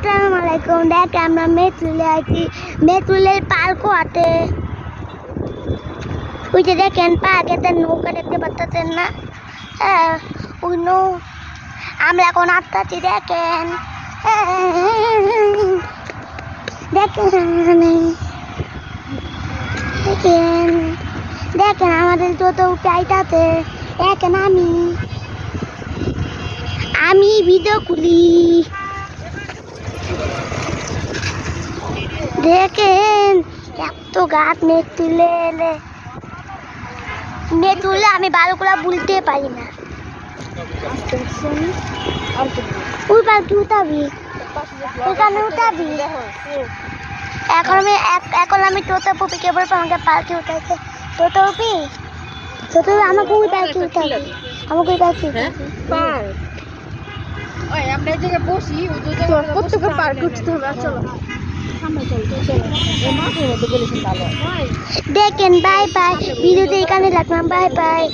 আসসালামু আলাইকুম। দেখ আমরা মেট্রোলে আছি, মেট্রোলের পার্কও আছে। ওই যে দেখেন পার্কেতে নৌকা দেখতে পাচ্ছেন না? হ্যাঁ ওই আমরা এখন আসতেছি। দেখেন দেখেন দেখেন দেখেন আমাদের তো উঠাইতাছে। দেখেন আমি ভিডিও খুলি। দেখেন এত গাছ নেট তুলে আমি ভালো করে বলতে পারি না। ওই পার্কে উঠাবি, ওইখানে উঠাবি। এখন আমি তোতা পুপিকে বলবো আমাকে পার্কে উঠাইছে। তোতা পুপি আমাকে ওই পার্কে উঠাবি, আমাকে ওই পার্কে উঠাবি। আমরা এই জায়গায় বসি, প্রত্যেকের পার্কে উঠতে হবে। চলো দেখেন বাই বাই, ভিডিওতে এখানে রাখলাম। Bye bye.